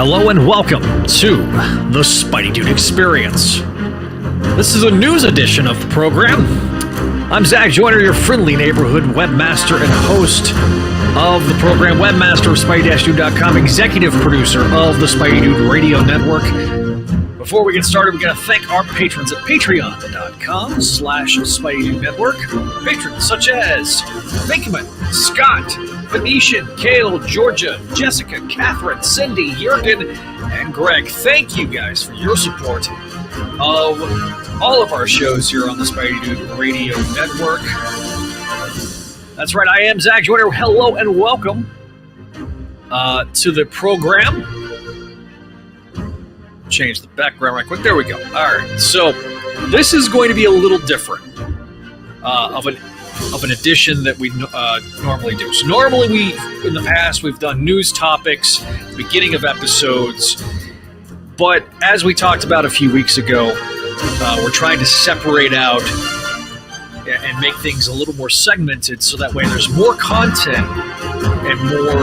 Hello and welcome to the Spideydude Experience. This is a news edition of the program. I'm Zach Joyner, your friendly neighborhood webmaster and host of the program, webmaster of Spideydude.com, executive producer of the Spideydude Radio Network. Before we get started, we got to thank our patrons at patreon.com/Spideydude Network. Patrons such as Vinkman, Scott, Venetian, Kale, Georgia, Jessica, Catherine, Cindy, Jurgen, and Greg. Thank you guys for your support of all of our shows here on the Spideydude Radio Network. That's right, I am Zach Joyner. Hello and welcome to the program. Change the background right quick. There we go. All right, so this is going to be a little different of an edition that we normally do. So normally in the past, we've done news topics at the beginning of episodes, but as we talked about a few weeks ago, we're trying to separate out and make things a little more segmented so that way there's more content and more,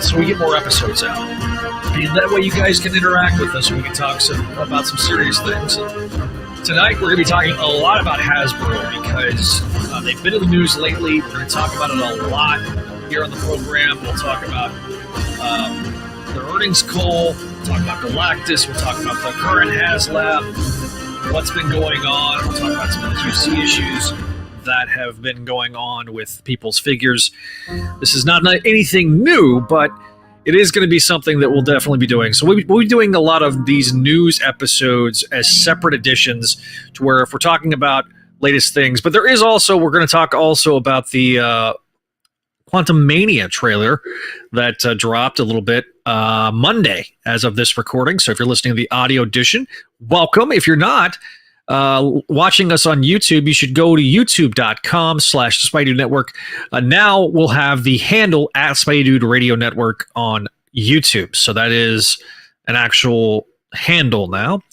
so we get more episodes out. And that way you guys can interact with us and we can talk about some serious things. Tonight we're going to be talking a lot about Hasbro because they've been in the news lately. We're going to talk about it a lot here on the program. We'll talk about their earnings call. We'll talk about Galactus. We'll talk about the current HasLab, what's been going on. We'll talk about some of the QC issues that have been going on with people's figures. This is not anything new, but it is going to be something that we'll definitely be doing. So we'll be doing a lot of these news episodes as separate editions to where if we're talking about latest things, but there is also, we're going to talk also about the Quantum Mania trailer that dropped a little bit Monday as of this recording. So if you're listening to the audio edition, welcome. If you're not watching us on YouTube, you should go to youtube.com/Spideydude Network. Now we'll have the handle at Spideydude Radio Network on YouTube. So that is an actual handle now.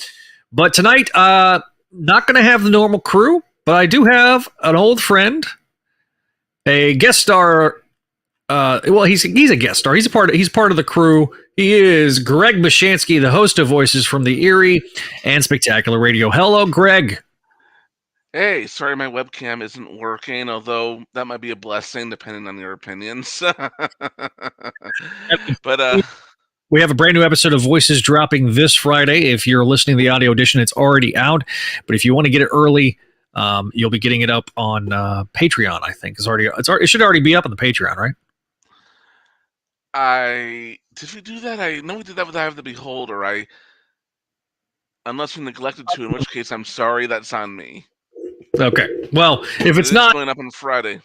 But tonight, not going to have the normal crew, but I do have an old friend, a guest star. Well, he's a guest star. He's part of the crew. He is Greg Mashansky, the host of Voices from the Eerie and Spectacular Radio. Hello, Greg. Hey, sorry my webcam isn't working, although that might be a blessing depending on your opinions. But we have a brand new episode of Voices dropping this Friday. If you're listening to the audio edition, it's already out. But if you want to get it early, you'll be getting it up on Patreon, I think. It should already be up on the Patreon, right? Did we do that? I know we did that with Eye of the Beholder. Unless we neglected to, in which case I'm sorry, that's on me. Okay. Well, if it's not going up on Friday.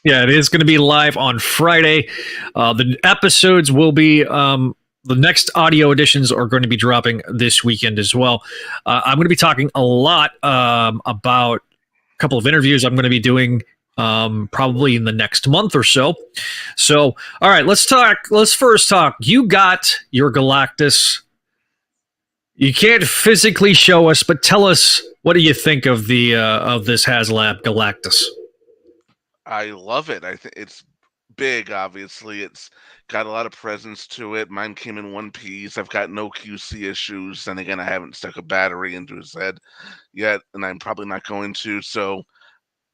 Yeah, it is going to be live on Friday. The episodes will be the next audio editions are going to be dropping this weekend as well. I'm going to be talking a lot about a couple of interviews I'm going to be doing probably in the next month or so. So, all right, let's first talk. You got your Galactus. You can't physically show us, but tell us, what do you think of the of this HasLab Galactus? I love it. I think it's big, obviously. It's got a lot of presence to it. Mine came in one piece. I've got no QC issues. And again, I haven't stuck a battery into his head yet, and I'm probably not going to, so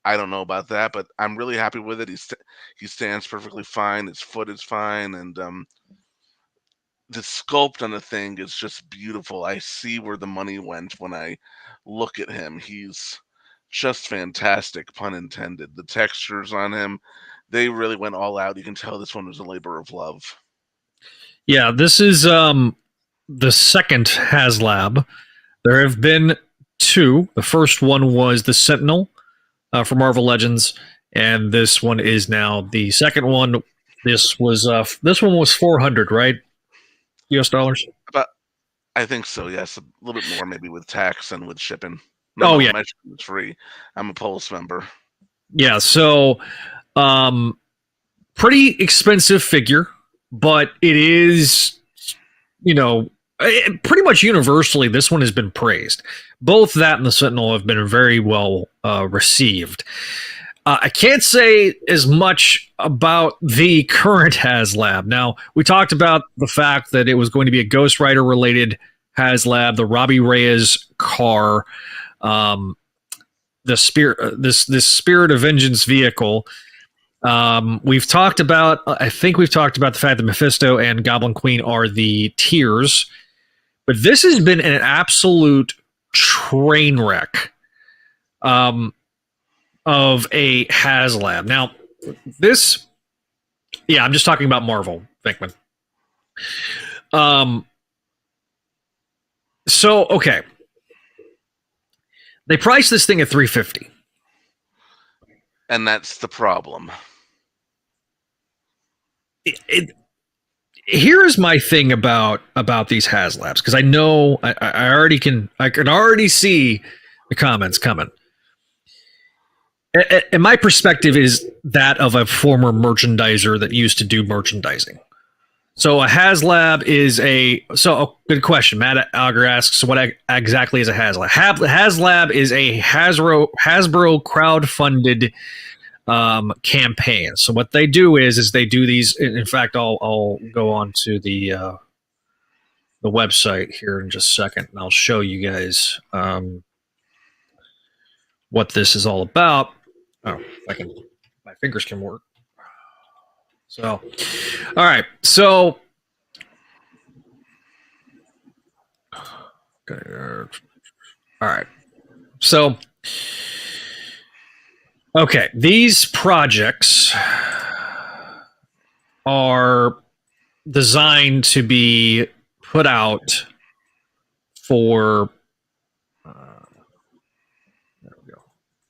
I don't know about that, but I'm really happy with it. He stands perfectly fine. His foot is fine, and the sculpt on the thing is just beautiful. I see where the money went when I look at him. He's just fantastic, pun intended. The textures on him, they really went all out. You can tell this one was a labor of love. Yeah, this is the second HasLab. There have been two. The first one was the Sentinel for Marvel Legends, and this one is now the second one. This one was $400, right? US dollars. But I think so. Yes, a little bit more maybe with tax and with shipping. Yeah, my shipping is free. I'm a Pulse member. Yeah, so pretty expensive figure, but it is, pretty much universally, this one has been praised. Both that and the Sentinel have been very well received. I can't say as much about the current HasLab. Now, we talked about the fact that it was going to be a Ghost Rider related HasLab, the Robbie Reyes car, the spirit, this Spirit of Vengeance vehicle. We've talked about, I think we've talked about the fact that Mephisto and Goblin Queen are the tiers, but this has been an absolute train wreck. Of a HasLab. Now, this, yeah, I'm just talking about Marvel, Vinkman. So, okay. They priced this thing at $350. And that's the problem. Here's my thing about these HasLabs, because I know I can already see the comments coming. And my perspective is that of a former merchandiser that used to do merchandising. So a HasLab is good question. Matt Auger asks, what exactly is a HasLab? HasLab is a Hasbro crowdfunded campaign. So what they do is they do these. In fact, I'll go on to the website here in just a second, and I'll show you guys what this is all about. Oh, my fingers can work. So, all right. So, all right. So, okay. These projects are designed to be put out for. There we go.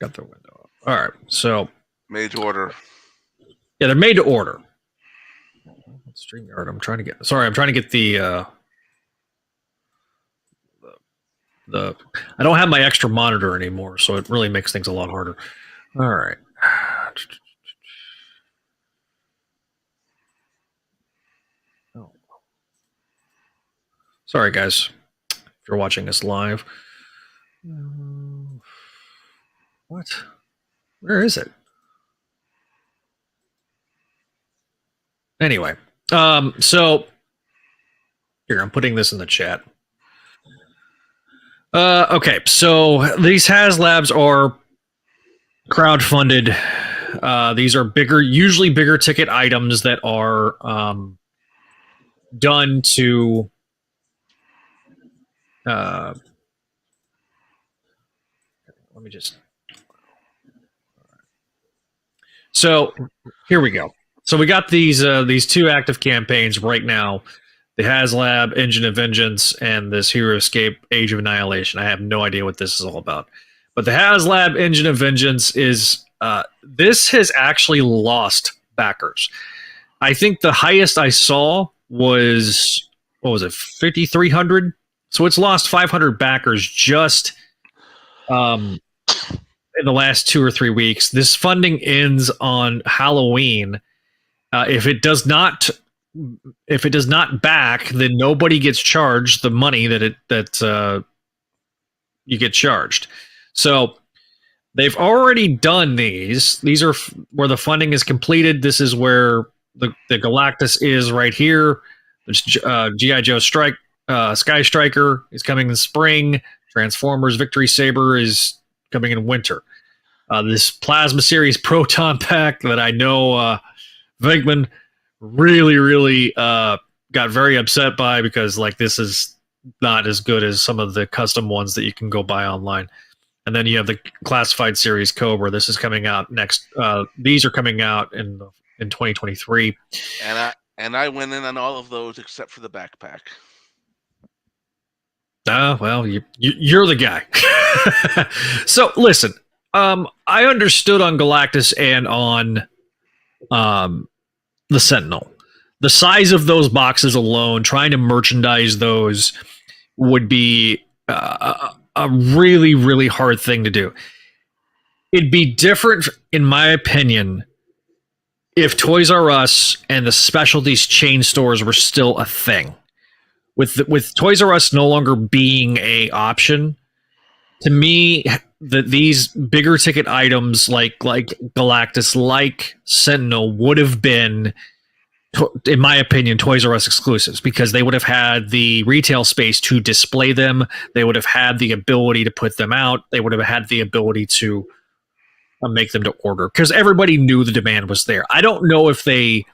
Got the window up. All right. So, made to order. Yeah, they're made to order. StreamYard. I'm trying to get the I don't have my extra monitor anymore, so it really makes things a lot harder. All right. Oh. Sorry, guys, if you're watching this live. What? Where is it? Anyway, so here, I'm putting this in the chat. Okay, so these HasLabs are crowdfunded. These are usually bigger ticket items that are done to let me just. So here we go. So we got these two active campaigns right now: the HasLab Engine of Vengeance and this Hero Escape Age of Annihilation. I have no idea what this is all about, but the HasLab Engine of Vengeance is this has actually lost backers. I think the highest I saw was, what was it, 5,300. So it's lost 500 backers just in the last 2 or 3 weeks. This funding ends on Halloween. If it does not back, then nobody gets charged the money that you get charged. So they've already done these. These are where the funding is completed. This is where the Galactus is right here. There's G.I. Joe Sky Striker is coming in spring. Transformers Victory Saber is coming in winter. This Plasma Series Proton Pack that I know Venkman really got very upset by, because like this is not as good as some of the custom ones that you can go buy online. And then you have the Classified Series Cobra. This is coming out next. These are coming out in 2023. And I went in on all of those except for the backpack. Well, you're the guy. So listen, I understood on Galactus and on the Sentinel. The size of those boxes alone, trying to merchandise those would be a really hard thing to do. It'd be different, in my opinion, if Toys R Us and the specialties chain stores were still a thing. With Toys R Us no longer being a option, to me, these bigger ticket items like Galactus, like Sentinel, would have been, in my opinion, Toys R Us exclusives, because they would have had the retail space to display them. They would have had the ability to put them out. They would have had the ability to make them to order, because everybody knew the demand was there. I don't know if they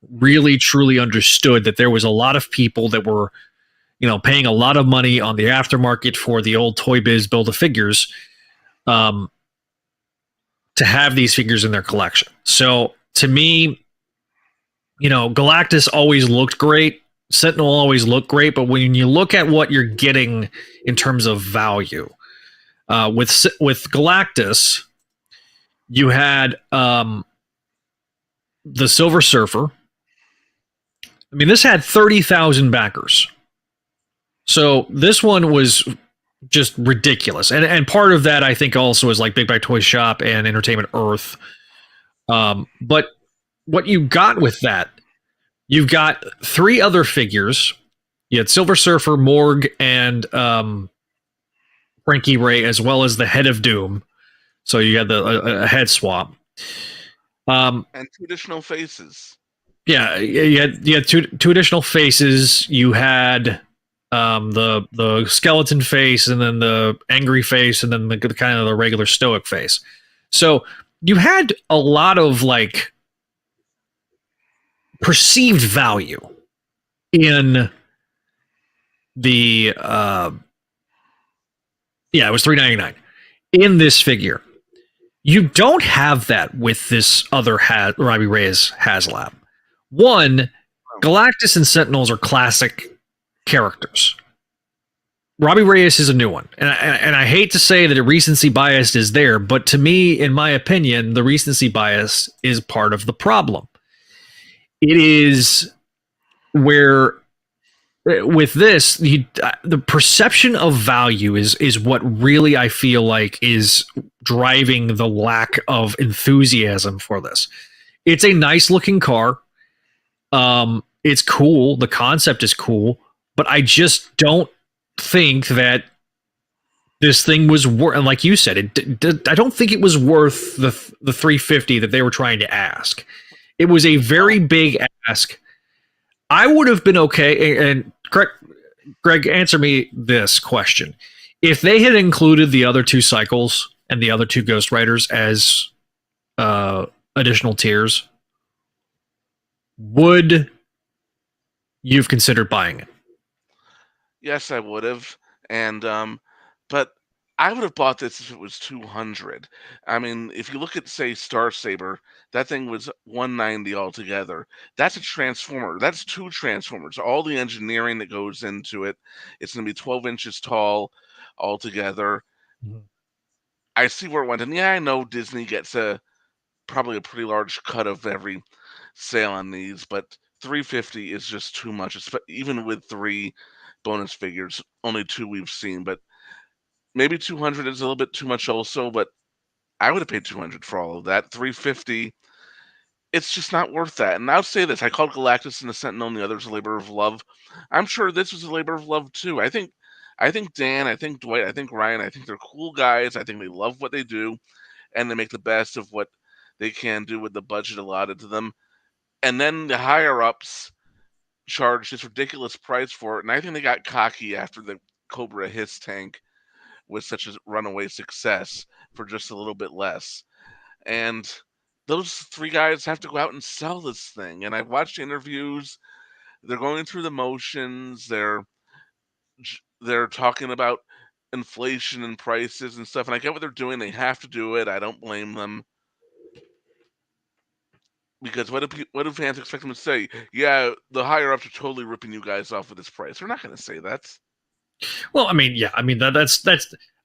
really truly understood that there was a lot of people that were, paying a lot of money on the aftermarket for the old Toy Biz Build-A-Figures, to have these figures in their collection. So to me, Galactus always looked great. Sentinel always looked great, but when you look at what you're getting in terms of value, with Galactus, you had the Silver Surfer. I mean, this had 30,000 backers. So this one was just ridiculous. And part of that, I think, also is like Big Bad Toy Shop and Entertainment Earth. But what you got with that, you've got 3 other figures. You had Silver Surfer, Morg, and Frankie Ray, as well as the Head of Doom. So you had a head swap. And 2 additional faces. Yeah, you had two additional faces. You had the skeleton face, and then the angry face, and then the kind of the regular stoic face. So you had a lot of like perceived value in the it was $3.99 in this figure. You don't have that with this other Robbie Reyes HasLab. One, Galactus and Sentinels are classic characters. Robbie Reyes is a new one. And I hate to say that a recency bias is there, but to me, in my opinion, the recency bias is part of the problem. It is where, with this, the perception of value is what really, I feel like, is driving the lack of enthusiasm for this. It's a nice looking car. It's cool. The concept is cool, but I just don't think that this thing was worth, and like you said, I don't think it was worth the $350 that they were trying to ask. It was a very big ask. I would have been okay. And Greg, answer me this question: if they had included the other 2 cycles and the other 2 Ghost Riders as additional tiers, would you've considered buying it? Yes, I would have. And but I would have bought this if it was 200. I mean, if you look at, say, Star Saber, that thing was 190 altogether. That's a transformer. That's 2 transformers. All the engineering that goes into it. It's going to be 12 inches tall altogether. Mhm. I see where it went, and yeah, I know Disney gets probably a pretty large cut of every sale on these, but $350 is just too much, even with 3 bonus figures. Only 2 we've seen, but maybe 200 is a little bit too much also, but I would have paid 200 for all of that. 350, it's just not worth that. And I'll say this: I called Galactus and the Sentinel and the others a labor of love. I'm sure this was a labor of love too. I think Dan, I think Dwight, I think Ryan, I think they're cool guys. I think they love what they do, and they make the best of what they can do with the budget allotted to them. And then the higher ups charged this ridiculous price for it, and I think they got cocky after the Cobra Hiss tank was such a runaway success for just a little bit less. And those 3 guys have to go out and sell this thing. And I've watched interviews. They're going through the motions. They're talking about inflation and prices and stuff. And I get what they're doing. They have to do it. I don't blame them. Because what do fans expect them to say? Yeah, the higher ups are totally ripping you guys off with this price. They're not going to say that. Well, I mean, yeah, I mean that's,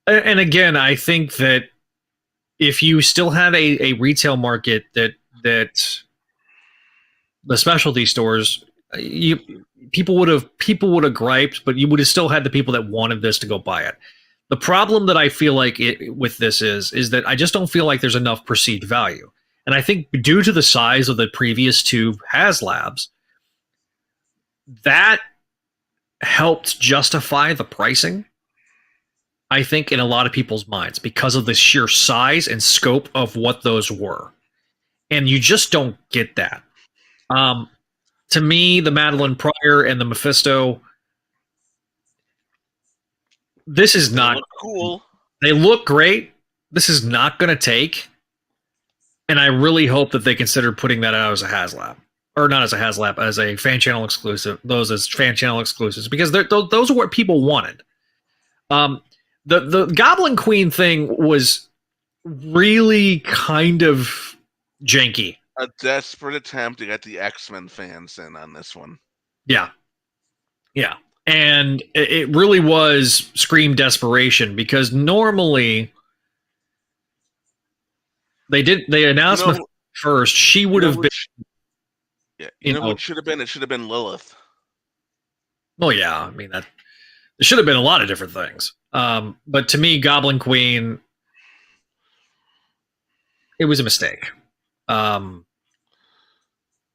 and again, I think that if you still have a retail market that the specialty stores, people would have griped, but you would have still had the people that wanted this to go buy it. The problem that I feel like with this is that I just don't feel like there's enough perceived value. And I think due to the size of the previous 2 HasLabs, that helped justify the pricing. I think, in a lot of people's minds because of the sheer size and scope of what those were. And you just don't get that. Um, to me, the Madeline Pryor and the Mephisto, this is They not. look cool. They look great. This is not going to take. And I really hope that they consider putting that out as a HasLab. Or not as a HasLab, as a fan channel exclusive. Those as fan channel exclusives. Because those are what people wanted. The Goblin Queen thing was really kind of janky. A desperate attempt to get the X-Men fans in on this one. Yeah. Yeah. And it really was scream desperation because normally they announced first she would have been. Yeah, you know what it should have been? It should have been Lilith. Well, yeah, I mean that it should have been a lot of different things. But to me, Goblin Queen, it was a mistake.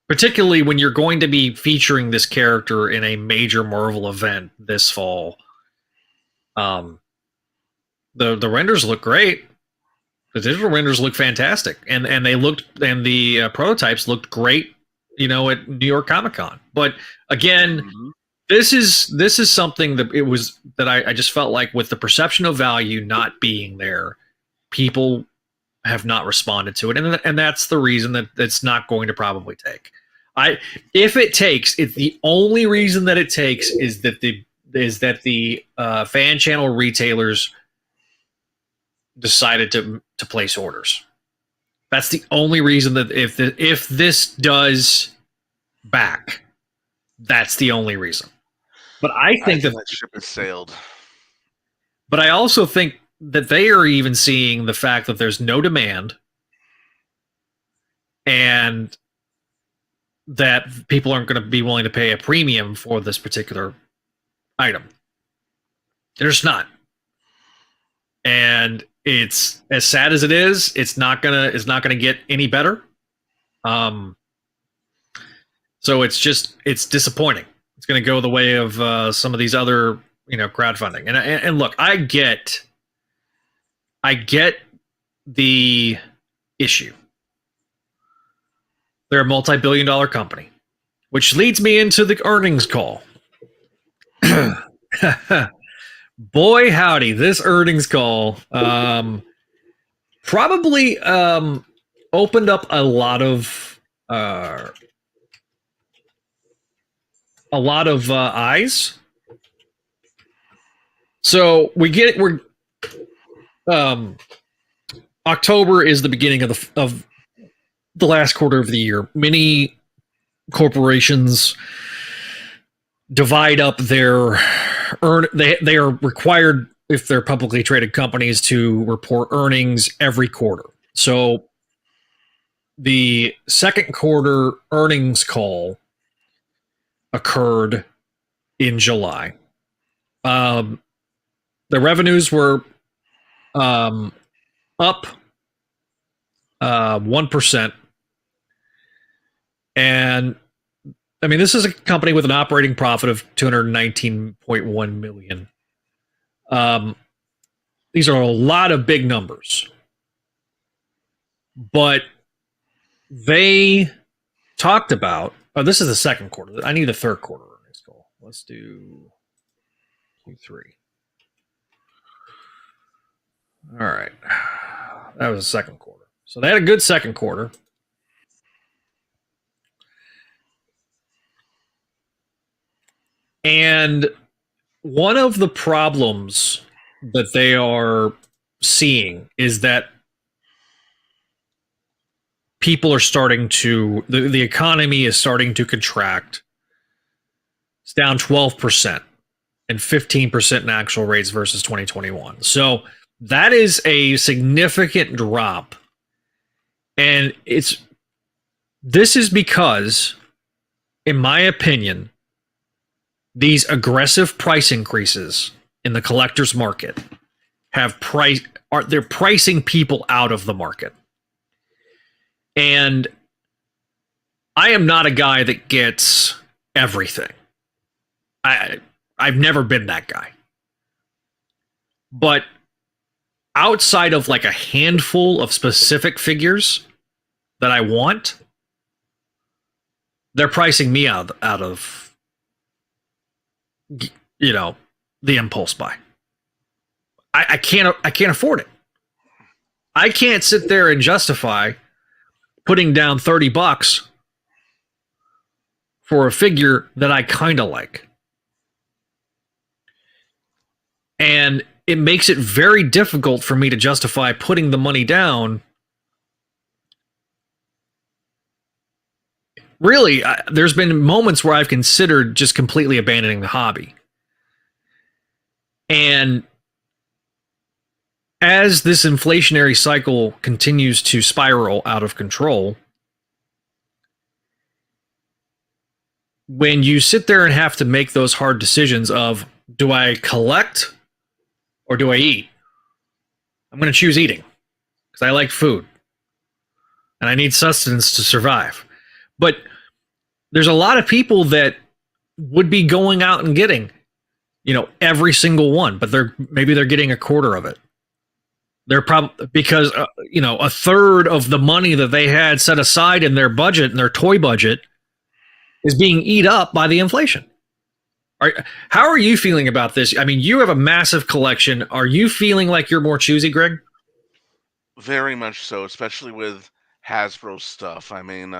Particularly when you're going to be featuring this character in a major Marvel event this fall. The renders look great. The digital renders look fantastic, and the prototypes looked great, at New York Comic Con. But again, this is something that I just felt like with the perception of value not being there, people have not responded to it, and that's the reason that it's not going to probably take. If the only reason that it takes is that the fan channel retailers decided to place orders. That's the only reason that if this does back, that's the only reason. But I think that ship has sailed. But I also think that they are even seeing the fact that there's no demand and that people aren't going to be willing to pay a premium for this particular item. They're just not. And it's as sad as it is, it's not gonna get any better. So it's disappointing. It's gonna go the way of some of these other crowdfunding. And look, I get the issue. They're a multi-billion-dollar company, which leads me into the earnings call. Boy, howdy, this earnings call probably opened up a lot of eyes. So we're October is the beginning of the last quarter of the year. Many corporations divide up their they are required, if they're publicly traded companies, to report earnings every quarter. So the second quarter earnings call occurred in July. The revenues were up 1%. And I mean, this is a company with an operating profit of $219.1 million. These are a lot of big numbers. But they talked about, this is the second quarter. I need the third quarter earnings call. Let's do Q3. All right. That was the second quarter. So they had a good second quarter. And one of the problems that they are seeing is that people are starting to, the economy is starting to contract. It's down 12% and 15% in actual rates versus 2021. So that is a significant drop. And this is because, in my opinion, these aggressive price increases in the collector's market they're pricing people out of the market. And I am not a guy that gets everything. I've never been that guy. But outside of like a handful of specific figures that I want, they're pricing me out of you know the impulse buy. I can't afford it. I can't sit there and justify putting down $30 for a figure that I kind of like. And it makes it very difficult for me to justify putting the money down. Really, there's been moments where I've considered just completely abandoning the hobby. And as this inflationary cycle continues to spiral out of control, when you sit there and have to make those hard decisions of, do I collect or do I eat? I'm going to choose eating because I like food and I need sustenance to survive. But there's a lot of people that would be going out and getting, every single one, but maybe they're getting a quarter of it. They're probably because a third of the money that they had set aside in their budget and their toy budget is being eat up by the inflation. How are you feeling about this? I mean, you have a massive collection. Are you feeling like you're more choosy, Greg? Very much so, especially with Hasbro stuff. I mean,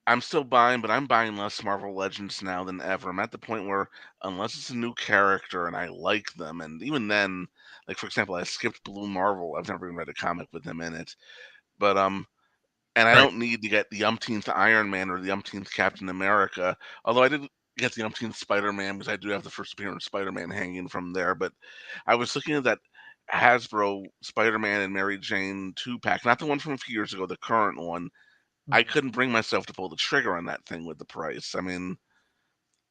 I'm still buying, but I'm buying less Marvel Legends now than ever. I'm at the point where, unless it's a new character and I like them, and even then, like for example, I skipped Blue Marvel. I've never even read a comic with him in it, but and I Right. don't need to get the umpteenth Iron Man or the umpteenth Captain America. Although I did get the umpteenth Spider-Man because I do have the first appearance of Spider-Man hanging from there. But I was looking at that Hasbro Spider-Man and Mary Jane 2-pack, not the one from a few years ago, the current one. I couldn't bring myself to pull the trigger on that thing with the price. I mean,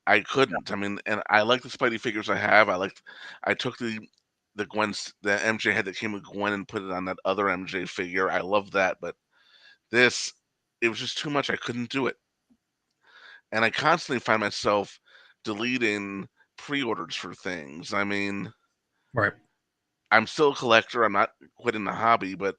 I couldn't. I mean, and I like the Spidey figures I have. I took the MJ head that came with Gwen and put it on that other MJ figure. I love that, but this, it was just too much. I couldn't do it. And I constantly find myself deleting pre-orders for things. I mean, Right. I'm still a collector. I'm not quitting the hobby, but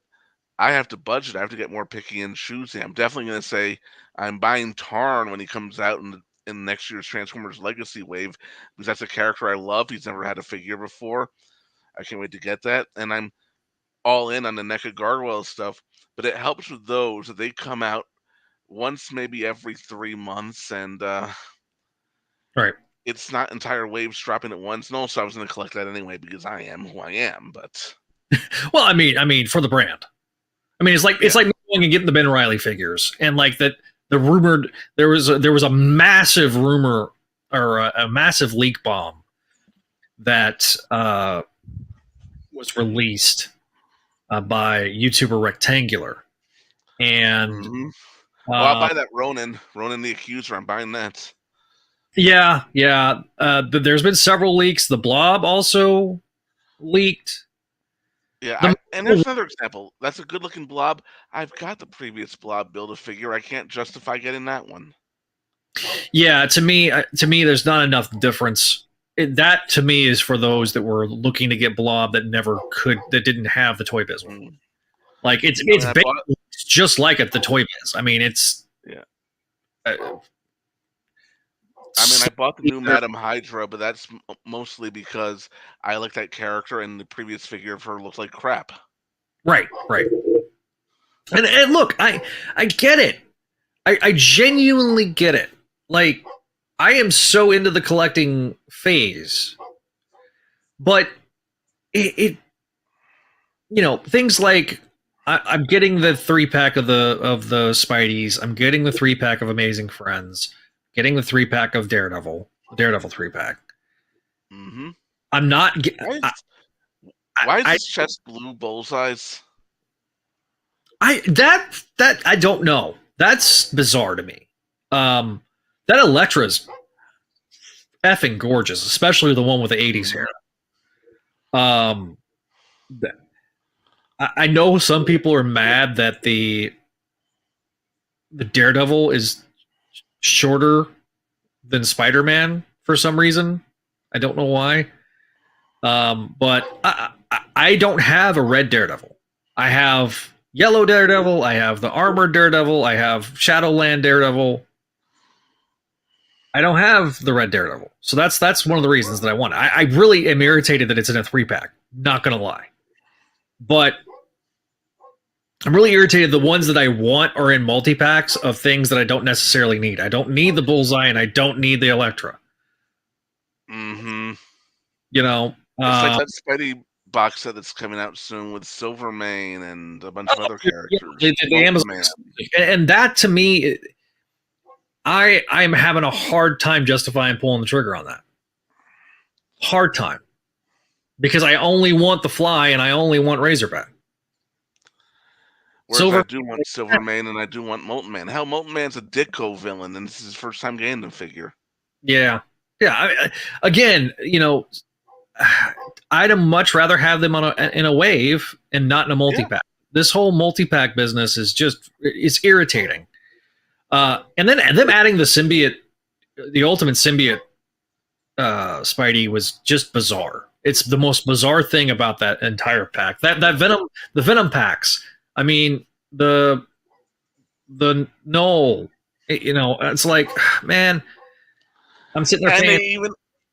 I have to budget. I have to get more picky and choosy. I'm definitely going to say I'm buying Tarn when he comes out in next year's Transformers Legacy wave because that's a character I love. He's never had a figure before. I can't wait to get that. And I'm all in on the NECA Gargoyle stuff, but it helps with those that they come out once maybe every 3 months, and Right. it's not entire waves dropping at once. And also, I was going to collect that anyway because I am who I am. But Well, I mean, for the brand. I mean, it's yeah, like going and getting the Ben Reilly figures, and like that. The rumored there was a massive rumor or a massive leak bomb that was released by YouTuber Rectangular, and hmm oh, I'll uh, buy that Ronan the Accuser. I'm buying that. yeah. There's been several leaks. The Blob also leaked. Yeah, The and there's another example. That's a good-looking blob. I've got the previous blob Build-A-Figure. I can't justify getting that one. Yeah, to me, there's not enough difference. That to me is for those that were looking to get Blob that didn't have the Toy Biz one. Mm. Like it's I mean, it's I bought basically just like at the Toy Biz. I mean, it's yeah. uh, I mean, so I bought the new either- Madam Hydra, but that's mostly because I like that character, and the previous figure of her looked like crap. right. And look, I get it. I genuinely get it. Like I am so into the collecting phase, but it things like I'm getting the 3-pack of the Spideys. I'm getting the 3-pack of Amazing Friends. Getting the 3-pack of Daredevil 3-pack. hmm I'm not. Why is, I, why is I, his chest blue bullseyes? that I don't know. That's bizarre to me. That Elektra's effing gorgeous, especially the one with the '80s hair. Um, I know some people are mad that the Daredevil is shorter than Spider-Man for some reason. I don't know why. But I don't have a red Daredevil. I have yellow Daredevil. I have the armored Daredevil. I have Shadowland Daredevil. I don't have the red Daredevil, so that's one of the reasons that I want it. I really am irritated that it's in a 3-pack. Not gonna lie, but I'm really irritated. The ones that I want are in multi-packs of things that I don't necessarily need. I don't need the Bullseye, and I don't need the Elektra. Mm-hmm. You know, It's like that Spidey box set that's coming out soon with Silvermane and a bunch of other characters. the Amazon, and that to me, I'm having a hard time justifying pulling the trigger on that. Hard time, because I only want the Fly and I only want Razorback. Whereas I do want Silvermane and I do want Molten Man. Hell, Molten Man's a Ditko villain, and this is his first time getting the figure. Yeah. Again, I'd much rather have them in a wave and not in a multi-pack. Yeah. This whole multi-pack business is it's irritating. And then them adding the symbiote, the ultimate symbiote Spidey was just bizarre. It's the most bizarre thing about that entire pack. That Venom, the Venom packs. I mean, the Knoll, it's like, man, I'm sitting there saying,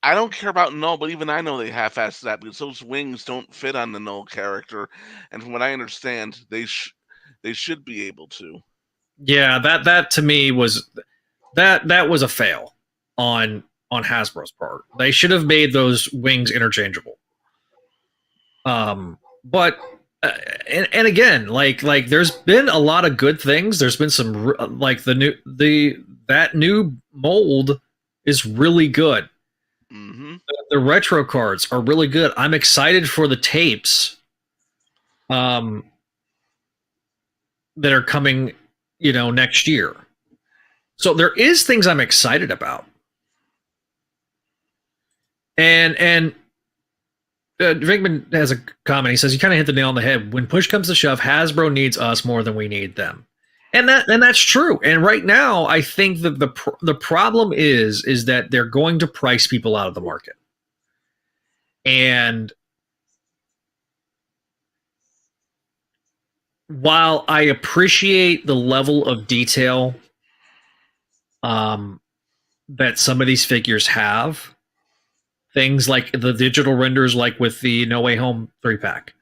I don't care about Null, but even I know they half-assed that because those wings don't fit on the Null character, and from what I understand, they should be able to. Yeah, that to me was that was a fail on Hasbro's part. They should have made those wings interchangeable. But and again, like there's been a lot of good things. There's been some like that new mold is really good. Mm-hmm. The retro cards are really good. I'm excited for the tapes that are coming, next year. So there is things I'm excited about. And Vinkman has a comment. He says, you kind of hit the nail on the head. When push comes to shove, Hasbro needs us more than we need them. And that's true. And right now, I think that the problem is that they're going to price people out of the market. And while I appreciate the level of detail that some of these figures have, things like the digital renders, like with the No Way Home 3-pack,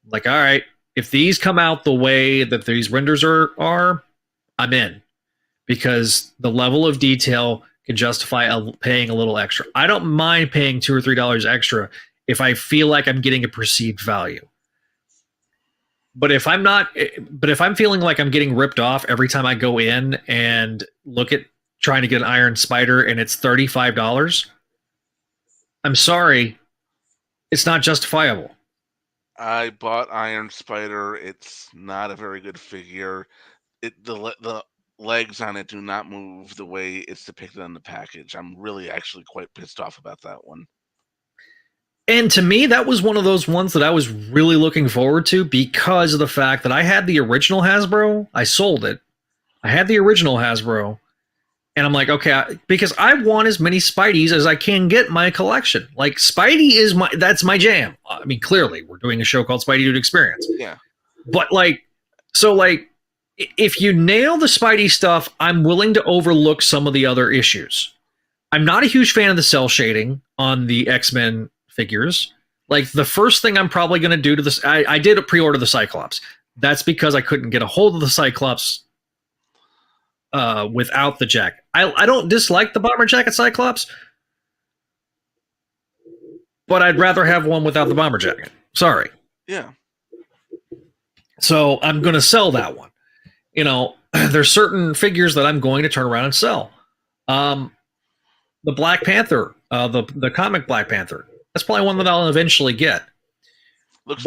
like, all right, if these come out the way that these renders are, I'm in, because the level of detail can justify paying a little extra. I don't mind paying $2 or $3 extra if I feel like I'm getting a perceived value. But if I'm feeling like I'm getting ripped off every time I go in and look at trying to get an Iron Spider and it's $35, I'm sorry, it's not justifiable. I bought Iron Spider. It's not a very good figure. The legs on it do not move the way it's depicted on the package. I'm really actually quite pissed off about that one. And to me, that was one of those ones that I was really looking forward to because of the fact that I had the original Hasbro. I sold it. I had the original Hasbro. And I'm like, okay, because I want as many Spideys as I can get in my collection. Like, Spidey that's my jam. I mean, clearly, we're doing a show called Spideydude Experience. Yeah. But if you nail the Spidey stuff, I'm willing to overlook some of the other issues. I'm not a huge fan of the cell shading on the X-Men figures. Like, the first thing I'm probably going to do to this, I did pre-order the Cyclops. That's because I couldn't get a hold of the Cyclops without the jacket. I don't dislike the bomber jacket Cyclops, but I'd rather have one without the bomber jacket. Sorry. Yeah. So I'm going to sell that one. There's certain figures that I'm going to turn around and sell. The Black Panther, the comic Black Panther. That's probably one that I'll eventually get. Looks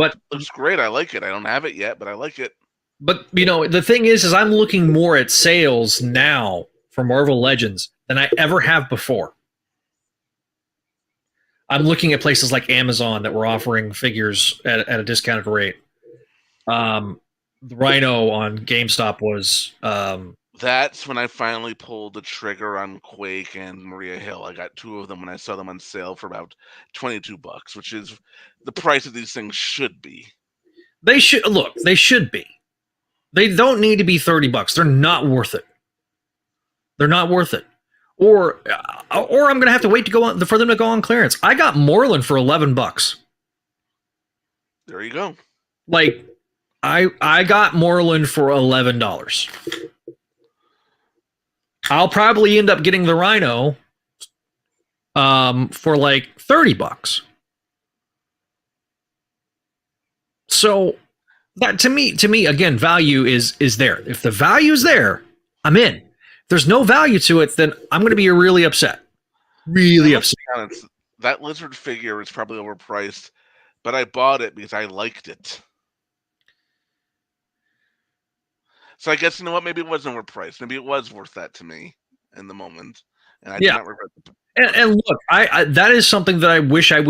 great. I like it. I don't have it yet, but I like it. But, the thing is I'm looking more at sales now for Marvel Legends than I ever have before. I'm looking at places like Amazon that were offering figures at a discounted rate. The Rhino on GameStop was That's when I finally pulled the trigger on Quake and Maria Hill. I got 2 of them when I saw them on sale for about $22, which is the price that these things should be. They should look. They should be. They don't need to be $30. They're not worth it. They're not worth it. Or I'm gonna have to wait to go on for them to go on clearance. I got Moreland for $11. There you go. Like, I got Moreland for $11. I'll probably end up getting the Rhino for like $30. So that to me again, value is there. If the value is there, I'm in. If there's no value to it, then I'm going to be really upset. Really upset. Honest, that lizard figure is probably overpriced, but I bought it because I liked it. So I guess, you know what? Maybe it wasn't overpriced. Maybe it was worth that to me in the moment, and I do not regret the. And look, I that is something that I wish I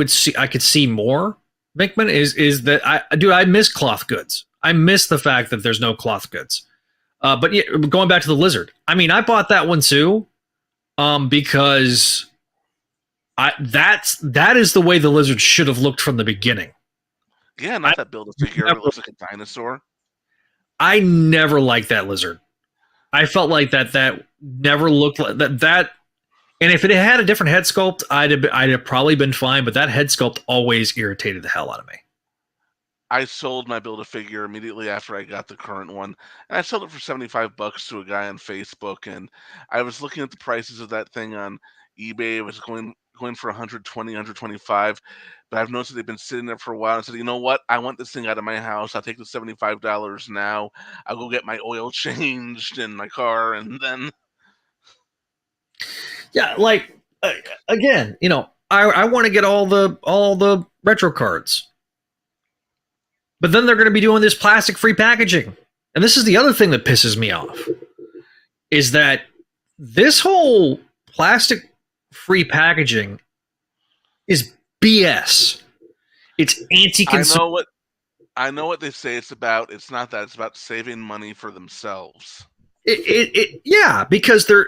could see more. Mickman is that I miss cloth goods. I miss the fact that there's no cloth goods. But yeah, going back to the lizard, I mean, I bought that one too, because that is the way the lizard should have looked from the beginking. Yeah, not that Build-A-Figure. It looks like a dinosaur. I never liked that lizard. I felt like that never looked like that. And if it had a different head sculpt, I'd have probably been fine. But that head sculpt always irritated the hell out of me. I sold my Build-A-Figure immediately after I got the current one, and I sold it for $75 to a guy on Facebook. And I was looking at the prices of that thing on eBay. It was going for 120, 125. But I've noticed that they've been sitting there for a while and said, you know what? I want this thing out of my house. I'll take the $75 now. I'll go get my oil changed in my car, and then. Yeah, like again, you know, I want to get all the retro cards, but then they're going to be doing this plastic-free packaging, and this is the other thing that pisses me off, is that this whole plastic-free packaging is BS. It's anti-consumer. I know what they say it's about. It's not that. It's about saving money for themselves. Yeah, because they're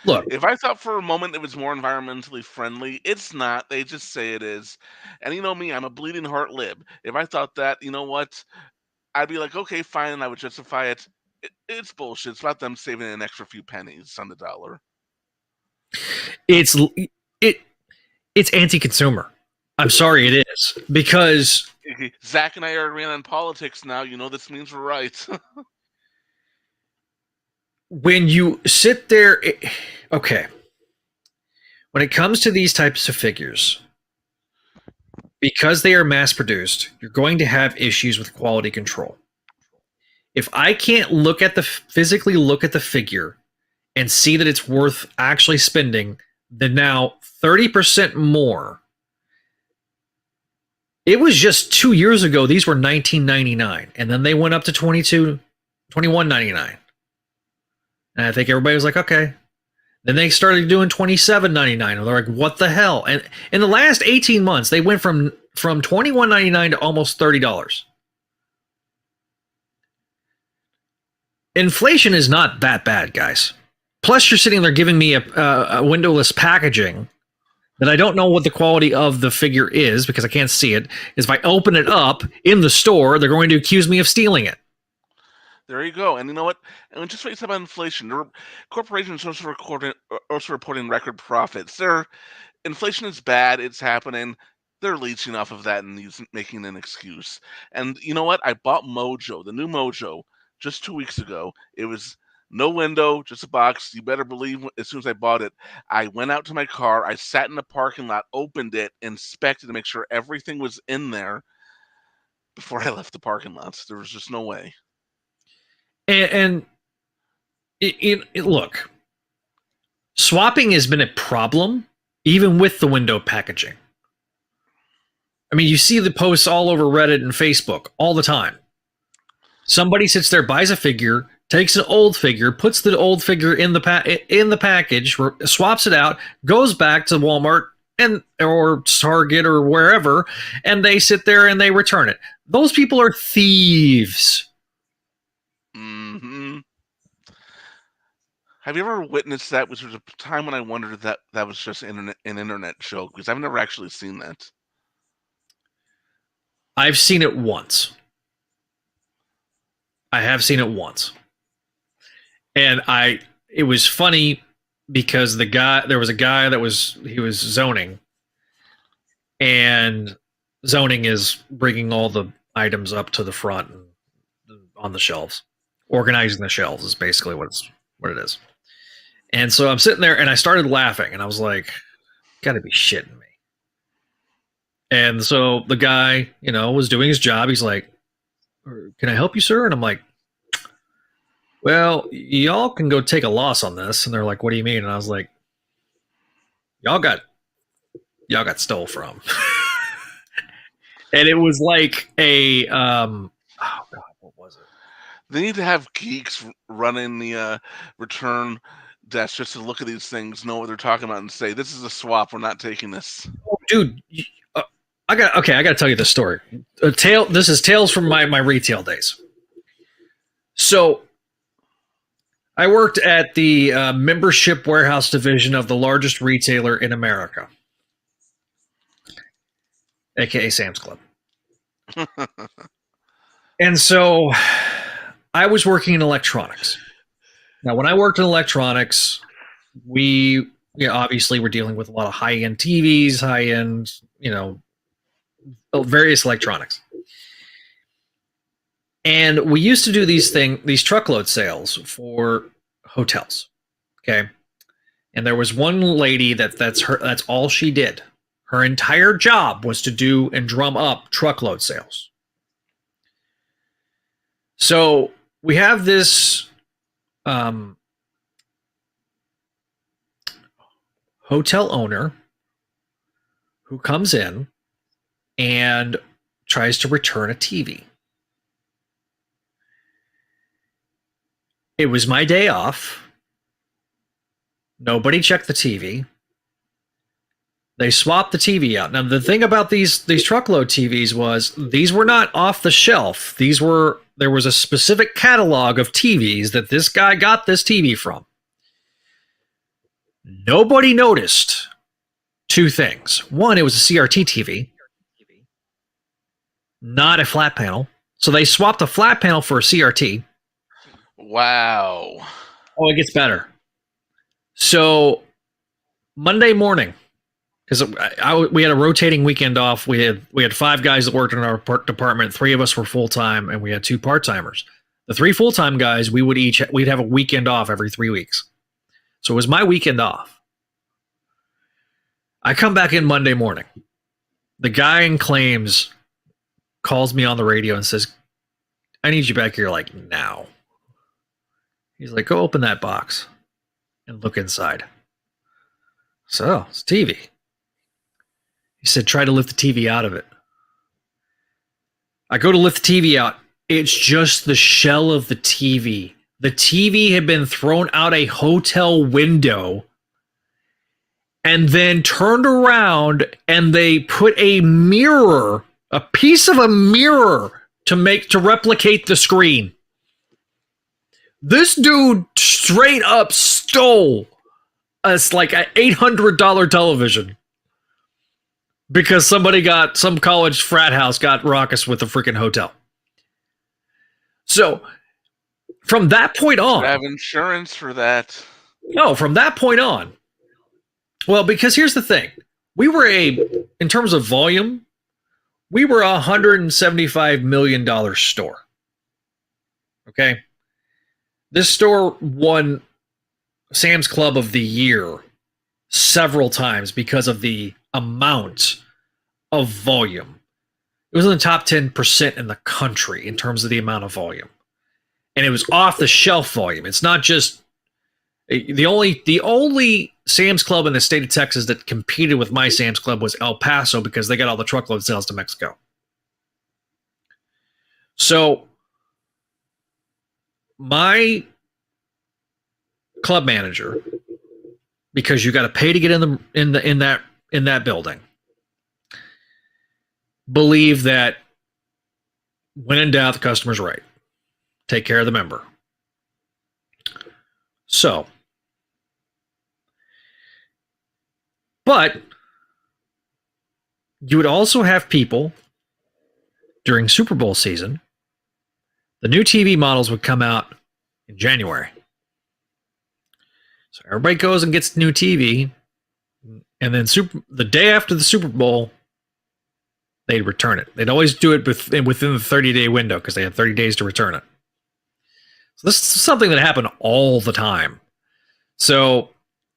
look. If I thought for a moment it was more environmentally friendly, it's not. They just say it is. And you know me, I'm a bleeding heart lib. If I thought that, you know what, I'd be like, okay, fine, and I would justify it. It's bullshit. It's about them saving an extra few pennies on the dollar. It's anti-consumer. I'm sorry, it is, because Zach and I are agreeing on politics now. You know this means we're right. When you sit there, okay, when it comes to these types of figures, because they are mass produced, you're going to have issues with quality control. If I can't physically look at the figure and see that it's worth actually spending the now 30% more, it was just 2 years ago, these were $19.99, and then they went up to $21.99. And I think everybody was like, okay. Then they started doing $27.99. And they're like, what the hell? And in the last 18 months, they went from $21.99 to almost $30. Inflation is not that bad, guys. Plus, you're sitting there giving me a windowless packaging that I don't know what the quality of the figure is because I can't see it. Is if I open it up in the store, they're going to accuse me of stealing it. There you go. And you know what? And just what you said about inflation, corporations are also reporting record profits. Inflation is bad. It's happening. They're leeching off of that and making an excuse. And you know what? I bought Mojo, the new Mojo, just 2 weeks ago. It was no window, just a box. You better believe as soon as I bought it, I went out to my car. I sat in the parking lot, opened it, inspected to make sure everything was in there before I left the parking lot. There was just no way. And look, swapping has been a problem, even with the window packaging. I mean, you see the posts all over Reddit and Facebook all the time. Somebody sits there, buys a figure, takes an old figure, puts the old figure in the package, swaps it out, goes back to Walmart or Target or wherever, and they sit there and they return it. Those people are thieves. Mm-hmm. Have you ever witnessed that? Which was a time when I wondered that that was just an internet joke because I've never actually seen that. I've seen it once. I have seen it once. And it was funny because there was a guy he was zoning, and zoning is bringing all the items up to the front and on the shelves. Organizing the shelves is basically what it is. And so I'm sitting there and I started laughing and I was like, gotta be shitting me. And so the guy, was doing his job. He's like, can I help you, sir? And I'm like, well, y'all can go take a loss on this. And they're like, what do you mean? And I was like, y'all got stole from. And it was like a, oh God, what was it? They need to have geeks running the return desk just to look at these things, know what they're talking about, and say, "This is a swap. We're not taking this." Oh, dude, I got to tell you this story. This is tales from my retail days. So, I worked at the membership warehouse division of the largest retailer in America, aka Sam's Club. And so, I was working in electronics. Now, when I worked in electronics, we obviously were dealing with a lot of high-end TVs, high-end, various electronics. And we used to do these truckload sales for hotels. Okay. And there was one lady that's all she did. Her entire job was to do and drum up truckload sales. So we have this hotel owner who comes in and tries to return a TV. It was my day off. Nobody checked the TV. They swapped the TV out. Now, the thing about these truckload TVs was these were not off the shelf. There was a specific catalog of TVs that this guy got this TV from. Nobody noticed two things. One, it was a CRT TV, not a flat panel. So they swapped a flat panel for a CRT. Wow. Oh, it gets better. So Monday morning, because we had a rotating weekend off. We had 5 guys that worked in our department. 3 of us were full time, and we had 2 part timers. The 3 full time guys, we'd have a weekend off every 3 weeks. So it was my weekend off. I come back in Monday morning. The guy in claims calls me on the radio and says, "I need you back here like now." He's like, "Go open that box and look inside." So it's TV. He said, "Try to lift the TV out of it." I go to lift the TV out. It's just the shell of the TV. The TV had been thrown out a hotel window and then turned around, and they put a piece of a mirror to replicate the screen. This dude straight up stole us like an $800 television because some college frat house got raucous with the freaking hotel. So from that point on, I have insurance for that. No, from that point on. Well, because here's the thing. In terms of volume, we were a $175 million store. Okay? This store won Sam's Club of the Year several times because of the amount of volume. It was in the top 10% in the country in terms of the amount of volume. And it was off the shelf volume. It's not just the only Sam's Club in the state of Texas that competed with my Sam's Club was El Paso because they got all the truckload sales to Mexico. So my club manager, because you got to pay to get in that building, believed that when in doubt, the customer's right. Take care of the member. So But you would also have people during Super Bowl season. The new TV models would come out in January. So everybody goes and gets new TV, and then the day after the Super Bowl, they'd return it. They'd always do it within the 30-day window because they had 30 days to return it. So this is something that happened all the time. So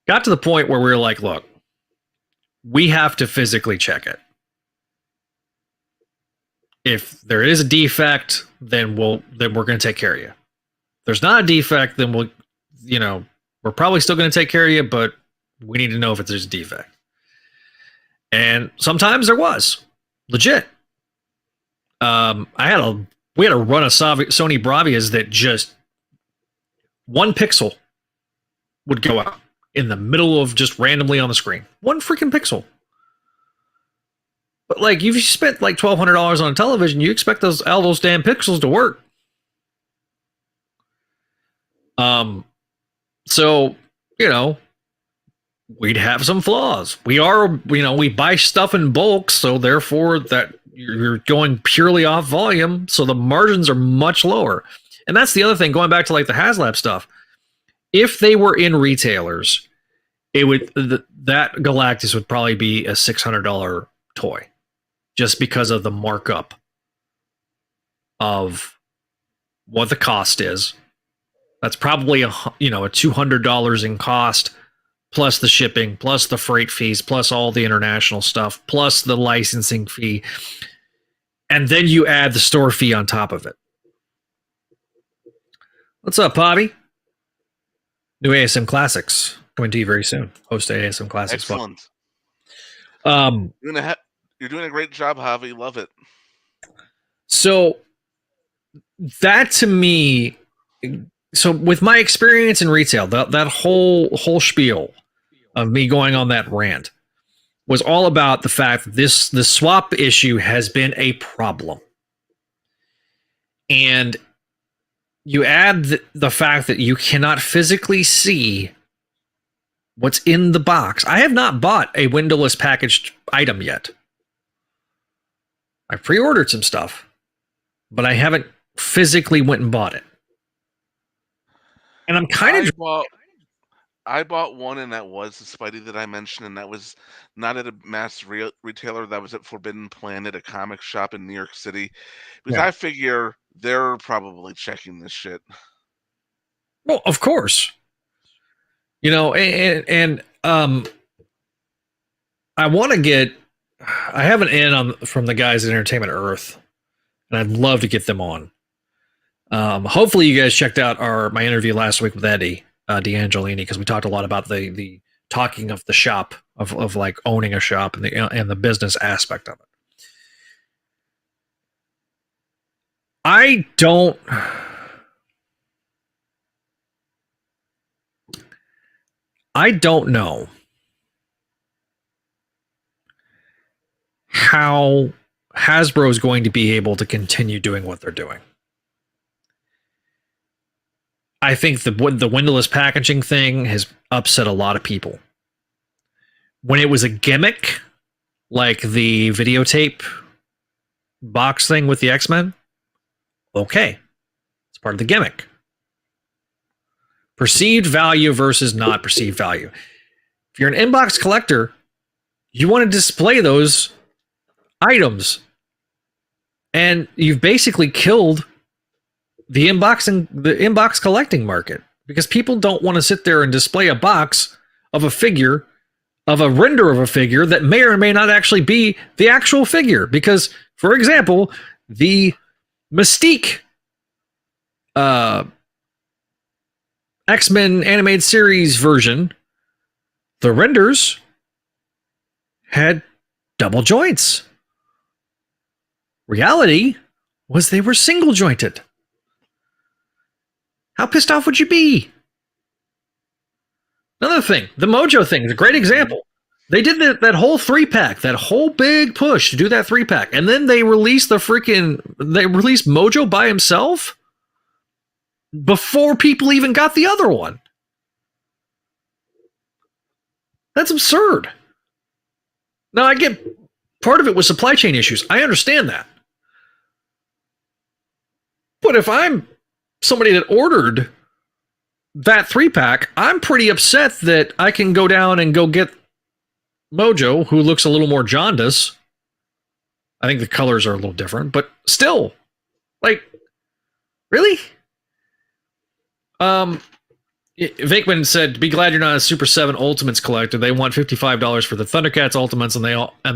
got to the point where we were like, look, we have to physically check it. If there is a defect, then we're going to take care of you. If there's not a defect, then we're probably still going to take care of you, but we need to know if there's a defect. And sometimes there was legit. We had a run of Sony Bravias that just one pixel would go out in the middle of just randomly on the screen. One freaking pixel. But like, if you spent like $1,200 on a television, you expect all those damn pixels to work. So, we'd have some flaws. We buy stuff in bulk, so therefore that you're going purely off volume, so the margins are much lower. And that's the other thing, going back to like the HasLab stuff. If they were in retailers, that Galactus would probably be a $600 toy, just because of the markup of what the cost is. That's probably a $200 in cost, plus the shipping, plus the freight fees, plus all the international stuff, plus the licensing fee, and then you add the store fee on top of it. What's up, Bobby? New ASM Classics coming to you very soon. Host ASM Classics. Excellent. You're doing a great job, Javi. Love it. So that to me, so with my experience in retail, that whole spiel of me going on that rant was all about the fact that the swap issue has been a problem. And you add the fact that you cannot physically see what's in the box. I have not bought a windowless packaged item yet. I pre-ordered some stuff, but I haven't physically went and bought it. And I'm kind of... I bought one, and that was the Spidey that I mentioned, and that was not at a mass retailer. That was at Forbidden Planet, a comic shop in New York City. Because I figure they're probably checking this shit. Well, of course. And I want to get... I have an in from the guys at Entertainment Earth, and I'd love to get them on. Hopefully you guys checked out my interview last week with Eddie D'Angelini, because we talked a lot about the talking of the shop, of like owning a shop and the business aspect of it. I don't know how Hasbro is going to be able to continue doing what they're doing. I think the windowless packaging thing has upset a lot of people. When it was a gimmick, like the videotape box thing with the X-Men, okay, it's part of the gimmick. Perceived value versus not perceived value. If you're an inbox collector, you want to display those items, and you've basically killed the inbox collecting market, because people don't want to sit there and display a box of a figure, of a render of a figure that may or may not actually be the actual figure. Because, for example, the Mystique X-Men animated series version, the renders had double joints. Reality was they were single jointed. How pissed off would you be? Another thing, the Mojo thing is a great example. They did that whole 3-pack, that whole big push to do that 3-pack, and then they released Mojo by himself before people even got the other one. That's absurd. Now, I get part of it was supply chain issues. I understand that. But if I'm somebody that ordered that 3-pack, I'm pretty upset that I can go down and go get Mojo, who looks a little more jaundiced. I think the colors are a little different, but still, like, really? Vakeman said, "Be glad you're not a Super 7 Ultimates collector. They want $55 for the Thundercats Ultimates, and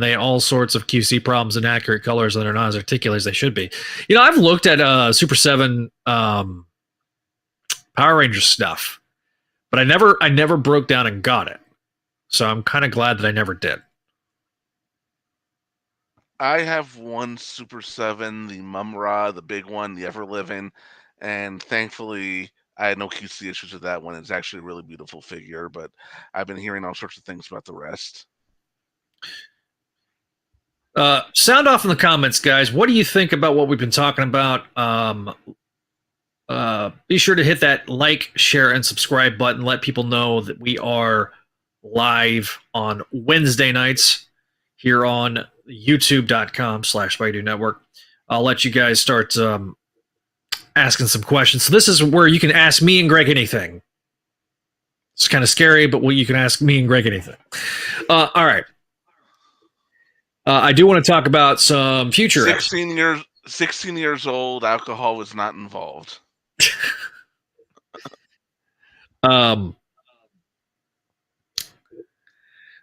they all sorts of QC problems, inaccurate colors that are not as articulate as they should be." You know, I've looked at Super 7 Power Rangers stuff, but I never broke down and got it. So I'm kind of glad that I never did. I have one Super 7, the Mumra, the big one, the Ever Living, and thankfully I had no QC issues with that one. It's actually a really beautiful figure, but I've been hearing all sorts of things about the rest. Sound off in the comments, guys. What do you think about what we've been talking about? Be sure to hit that like, share, and subscribe button. Let people know that we are live on Wednesday nights here on youtube.com/Spideydude Network. I'll let you guys start asking some questions. So this is where you can ask me and Greg anything. It's kind of scary, but you can ask me and Greg anything. All right. I do want to talk about some future. 16 years old, alcohol was not involved.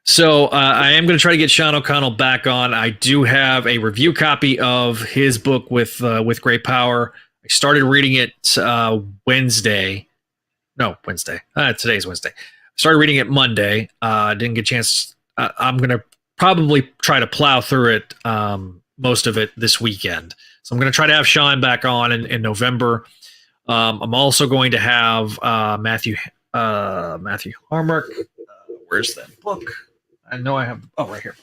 So I am going to try to get Sean O'Connell back on. I do have a review copy of his book with Great Power. I started reading it Wednesday. No, Wednesday. Today's Wednesday. I started reading it Monday. Didn't get a chance. I'm going to probably try to plow through it, most of it this weekend. So I'm going to try to have Sean back on in November. I'm also going to have Matthew Harmark. Where's that book? I know I have. Oh, right here.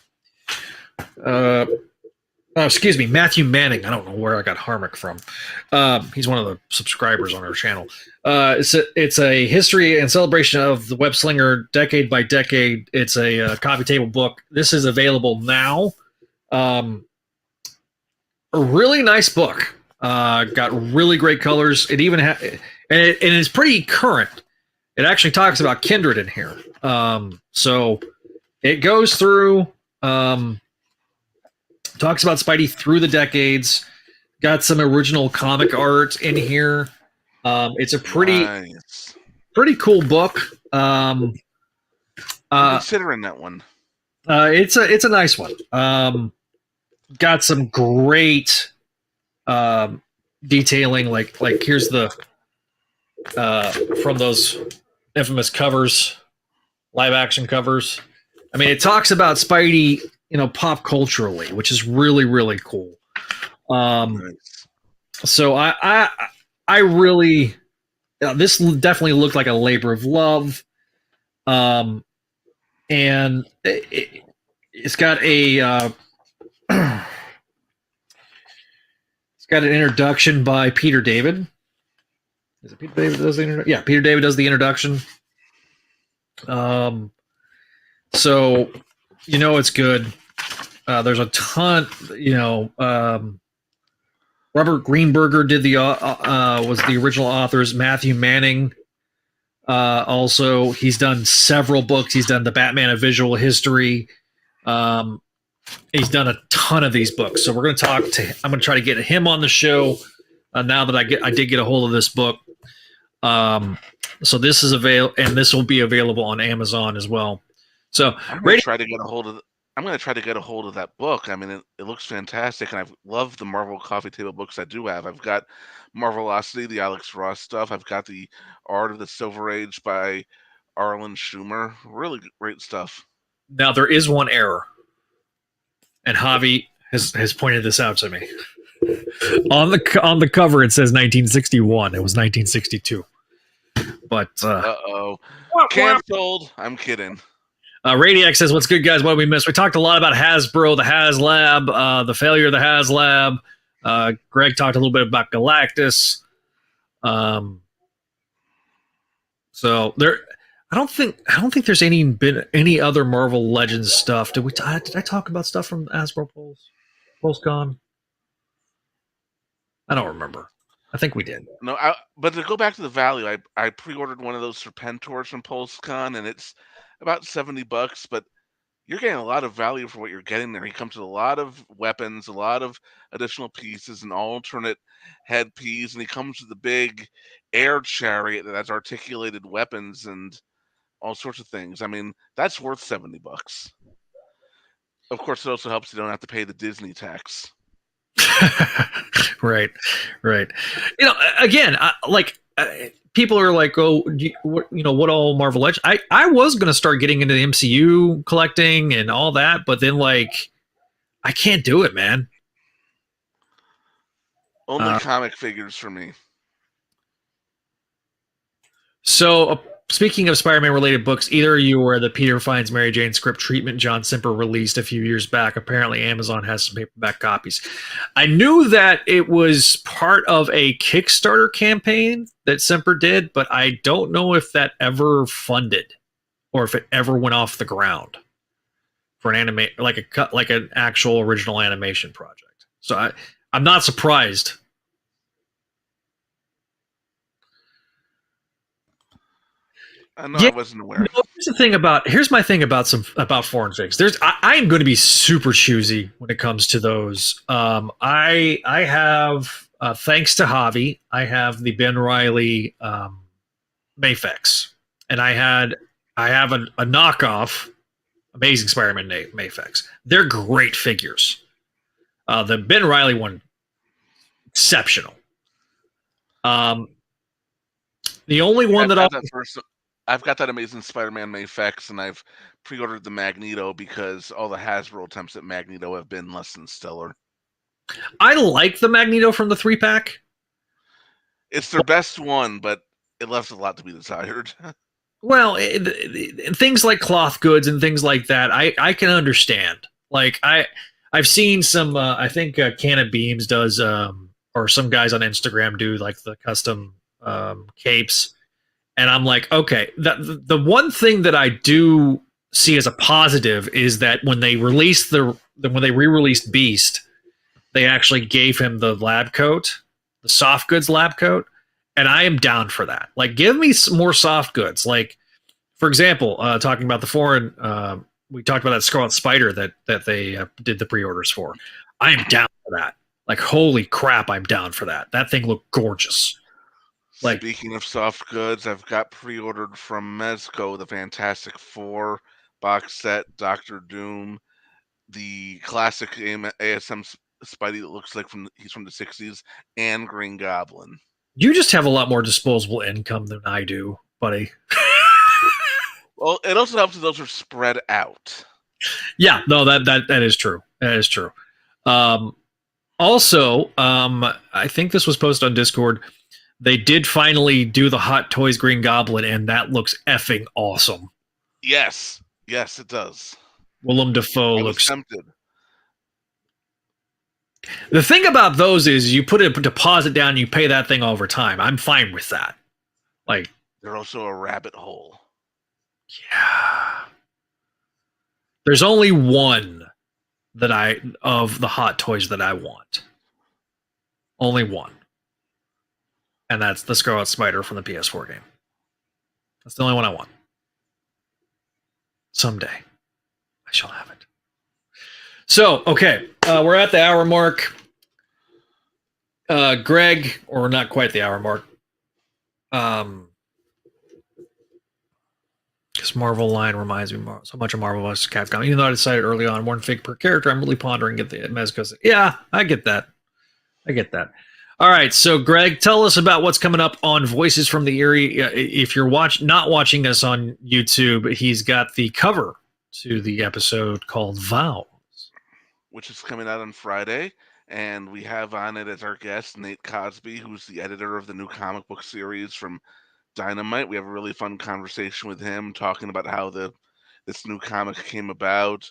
Excuse me, Matthew Manning. I don't know where I got Harmach from. He's one of the subscribers on our channel. It's a history and celebration of the web slinger decade by decade. It's a coffee table book. This is available now. A really nice book. Got really great colors. It even and it's pretty current. It actually talks about Kindred in here. So it goes through. Talks about Spidey through the decades. Got some original comic art in here. It's a pretty cool book. I'm considering that one. It's a nice one. Got some great detailing. Like here's the from those infamous covers, live action covers. I mean, it talks about Spidey, pop culturally, which is really, really cool. Nice. So I really, this definitely looked like a labor of love. And it's got a, it's got an introduction by Peter David. Is it Peter David that does the introduction? Yeah, Peter David does the introduction. So it's good. There's a ton. Robert Greenberger did was the original authors. Matthew Manning. Also, he's done several books. He's done the Batman: A Visual History. He's done a ton of these books. So we're going to talk to. I'm going to try to get him on the show. Now that I did get a hold of this book. So this is available, and this will be available on Amazon as well. So I'm going to try to get a hold of that book. I mean, it looks fantastic, and I've loved the Marvel coffee table books I do have. I've got Marvelocity, the Alex Ross stuff. I've got the Art of the Silver Age by Arlen Schumer. Really great stuff. Now there is one error, and Javi has pointed this out to me. On the cover, it says 1961. It was 1962. But canceled. I'm kidding. Radiac says, "What's good, guys? What did we miss? We talked a lot about Hasbro, the HasLab, the failure of the HasLab. Greg talked a little bit about Galactus. So there, I don't think there's been any other Marvel Legends stuff. Did I talk about stuff from Hasbro PulseCon? I don't remember. I think we did. No, but to go back to the value, I pre-ordered one of those Serpentors from PulseCon, and it's about $70, but you're getting a lot of value for what you're getting there. He comes with a lot of weapons, a lot of additional pieces, an alternate headpiece, and he comes with a big air chariot that has articulated weapons and all sorts of things. I mean, that's worth $70. Of course, it also helps you don't have to pay the Disney tax. Right, right. Again, people are like, oh, what all Marvel Legends? I was gonna start getting into the MCU collecting and all that, but then like, I can't do it, man. Only comic figures for me. So, speaking of Spider-Man related books, either of you were the Peter finds Mary Jane script treatment John Simper released a few years back. Apparently, Amazon has some paperback copies. I knew that it was part of a Kickstarter campaign that Simper did, but I don't know if that ever funded or if it ever went off the ground for an like an actual original animation project. So I'm not surprised. No, I wasn't aware. No, here's my thing about foreign figs. I am going to be super choosy when it comes to those. I have thanks to Javi, I have the Ben Riley Mayfex, and I have a knockoff Amazing Spider-Man Mayfex. They're great figures. The Ben Riley one, exceptional. The only one I've got that Amazing Spider-Man Mayfex, and I've pre-ordered the Magneto because all the Hasbro attempts at Magneto have been less than stellar. I like the Magneto from the 3-pack. It's their best one, but it left a lot to be desired. Well, things like cloth goods and things like that, I can understand. Like I've seen some. I think Can of Beams does, or some guys on Instagram do like the custom capes. And I'm like, okay, the one thing that I do see as a positive is that when they released when they re-released Beast, they actually gave him the lab coat, the soft goods lab coat, and I am down for that. Like, give me some more soft goods. Like, for example, talking about the foreign, we talked about that Scarlet Spider that they did the pre-orders for. I am down for that. Like, holy crap, I'm down for that. That thing looked gorgeous. Like, speaking of soft goods, I've got pre-ordered from Mezco the Fantastic Four box set, Doctor Doom, the classic ASM Spidey that looks like he's from the 60s, and Green Goblin. You just have a lot more disposable income than I do, buddy. Well, it also helps that those are spread out. Yeah, no, that is true. That is true. Also, I think this was posted on Discord. They did finally do the Hot Toys Green Goblin, and that looks effing awesome. Yes, it does. Willem Dafoe looks tempted. The thing about those is you put a deposit down, and you pay that thing over time. I'm fine with that. Like, they're also a rabbit hole. Yeah. There's only one of the Hot Toys that I want. Only one. And that's the Scarlet Spider from the PS4 game. That's the only one I want. Someday, I shall have it. So, okay, we're at the hour mark. Greg, or not quite the hour mark. Because Marvel line reminds me so much of Marvel vs. Capcom. Even though I decided early on one fig per character, I'm really pondering at the Mezco. Yeah, I get that. All right, so Greg, tell us about what's coming up on Voices from the Eyrie. If you're not watching us on YouTube, he's got the cover to the episode called Vows, which is coming out on Friday, and we have on it as our guest Nate Cosby, who's the editor of the new comic book series from Dynamite. We have a really fun conversation with him, talking about how this new comic came about,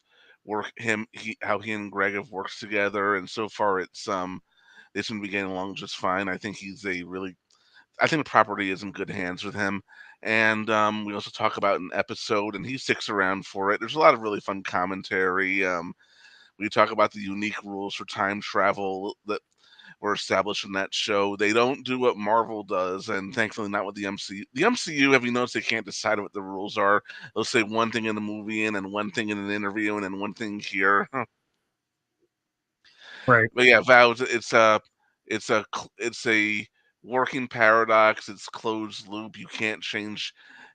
how he and Greg have worked together, and so far it's they seem to be getting along just fine. I think he's a really I think the property is in good hands with him. And we also talk about an episode, and he sticks around for it. There's a lot of really fun commentary. We talk about the unique rules for time travel that were established in that show. They don't do what Marvel does, and thankfully not with the MCU. The MCU, have you noticed they can't decide what the rules are? They'll say one thing in the movie, and then one thing in an interview, and then one thing here. Right. But yeah, Vows, it's a working paradox. It's closed loop. You can't change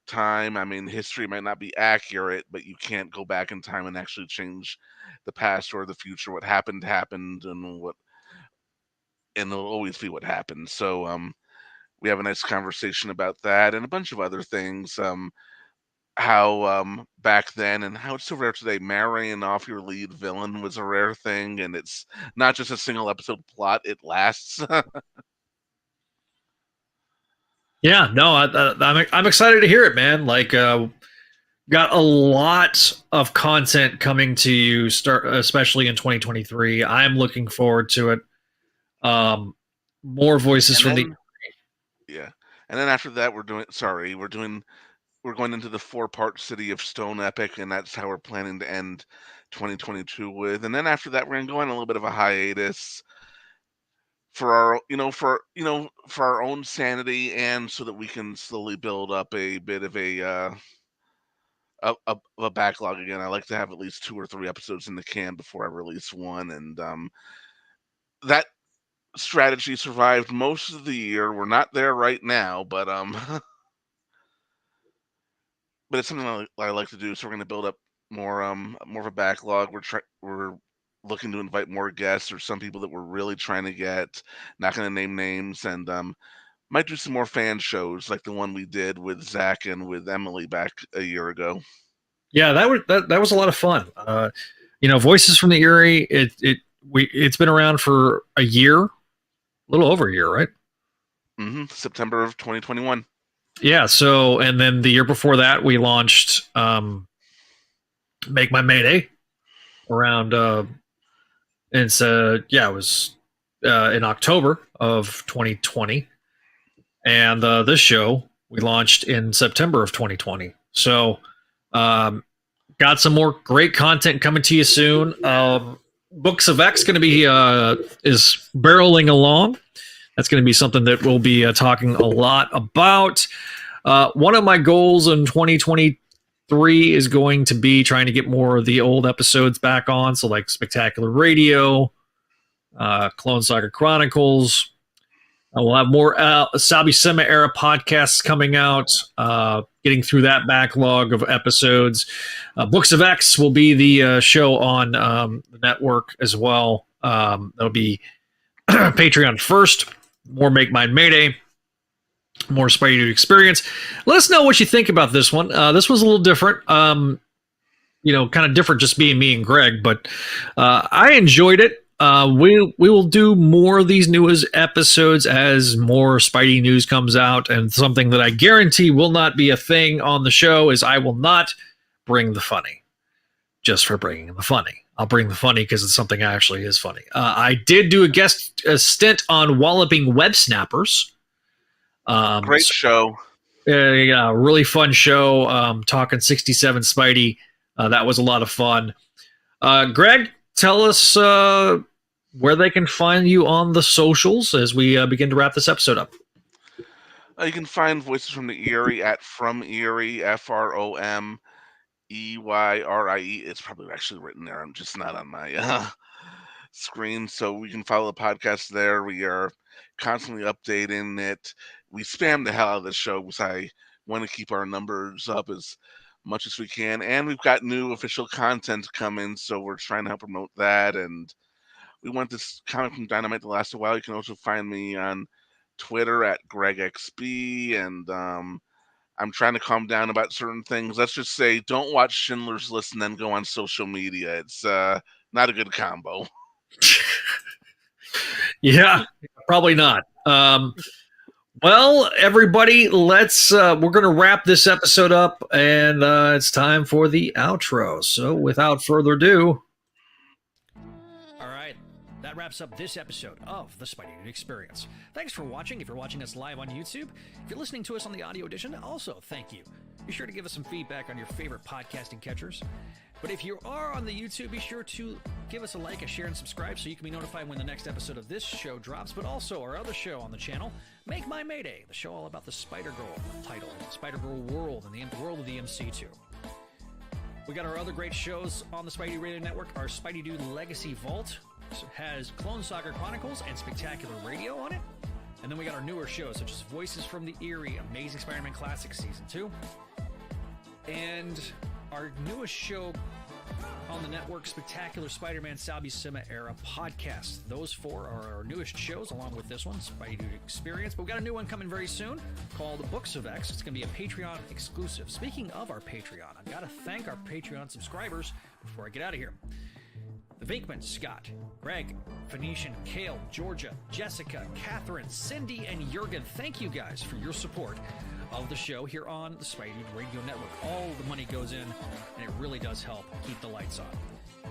time. I mean, history might not be accurate, but you can't go back in time and actually change the past or the future. What happened, and it'll always be what happened. So we have a nice conversation about that and a bunch of other things. How back then and how it's so rare today, marrying off your lead villain was a rare thing, and it's not just a single episode plot, it lasts. Yeah, no, I'm excited to hear it, man. Like, got a lot of content coming to you, especially in 2023. I'm looking forward to it. More voices And from then, yeah, and then after that we're going into the 4-part City of Stone epic, and that's how we're planning to end 2022 with. And then after that, we're gonna go on a little bit of a hiatus for for our own sanity, and so that we can slowly build up a bit of a backlog again. I like to have at least 2 or 3 episodes in the can before I release one, and that strategy survived most of the year. We're not there right now, but but it's something I like to do. So we're going to build up more of a backlog. We're looking to invite more guests or some people that we're really trying to get. Not going to name names, and might do some more fan shows like the one we did with Zach and with Emily back a year ago. Yeah, that was a lot of fun. Voices from the Erie. It's been around for a year, a little over a year, right? September of 2021. Yeah. So, and then the year before that, we launched Make My Mayday around. And so, yeah, it was in October of 2020, and this show we launched in September of 2020. So, got some more great content coming to you soon. Books of X going to be is barreling along. That's going to be something that we'll be talking a lot about. One of my goals in 2023 is going to be trying to get more of the old episodes back on. So like Spectacular Radio, Clone Saga Chronicles. We'll have more Sabi Sema era podcasts coming out, getting through that backlog of episodes. Books of X will be the show on the network as well. That'll be Patreon first. More Make Mine Mayday. More Spideydude experience. Let us know what you think about this one. This was a little different. Kind of different just being me and Greg, but I enjoyed it. We will do more of these newest episodes as more Spidey news comes out, and something that I guarantee will not be a thing on the show is I will not bring the funny just for bringing the funny. I'll bring the funny because it's something that actually is funny. I did do a stint on Walloping Web Snappers. Great show. Yeah, really fun show. Talking 67 Spidey. That was a lot of fun. Greg, tell us where they can find you on the socials as we begin to wrap this episode up. You can find Voices from the Erie at From Erie, FROMEYRIE. It's probably actually written there. I'm just not on my screen. So we can follow the podcast there. We are constantly updating it. We spam the hell out of the show because I want to keep our numbers up as much as we can. And we've got new official content coming, so we're trying to help promote that. And we want this comic from Dynamite to last a while. You can also find me on Twitter at GregXB, and I'm trying to calm down about certain things. Let's just say don't watch Schindler's List and then go on social media. It's not a good combo. Yeah, probably not. Well, everybody, we're going to wrap this episode up, and it's time for the outro. So without further ado. All right. That that wraps up this episode of the Spideydude Experience. Thanks for watching. If you're watching us live on YouTube, if you're listening to us on the audio edition, also thank you. Be sure to give us some feedback on your favorite podcasting catchers. But if you are on the YouTube, be sure to give us a like, a share, and subscribe so you can be notified when the next episode of this show drops, but also our other show on the channel, Make My Mayday, the show all about the Spider-Girl title, Spider-Girl world, and the world of the MC2. We got our other great shows on the Spidey Radio Network. Our Spideydude Legacy Vault has Clone Saga Chronicles and Spectacular Radio on it. And then we got our newer shows, such as Voices from the Eerie, Amazing Spider-Man Classic Season 2. And our newest show on the network, Spectacular Spider-Man Sal Buscema Era Podcast. Those four are our newest shows, along with this one, Spideydude Experience. But we got a new one coming very soon called Books of X. It's going to be a Patreon exclusive. Speaking of our Patreon, I've got to thank our Patreon subscribers before I get out of here. The Vinkman, Scott, Greg, Phoenician, Kale, Georgia, Jessica, Catherine, Cindy, and Jurgen. Thank you guys for your support of the show here on the Spideydude Radio Network. All the money goes in, and it really does help keep the lights on.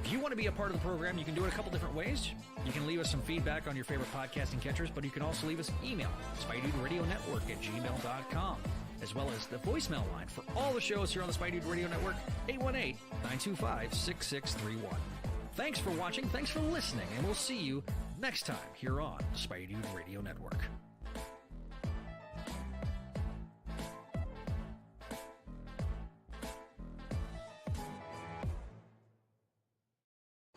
If you want to be a part of the program, you can do it a couple different ways. You can leave us some feedback on your favorite podcasting catchers, but you can also leave us an email, SpideyDudeRadioNetwork@gmail.com, as well as the voicemail line for all the shows here on the Spideydude Radio Network, 818-925-6631. Thanks for watching, thanks for listening, and we'll see you next time here on the Spideydude Radio Network.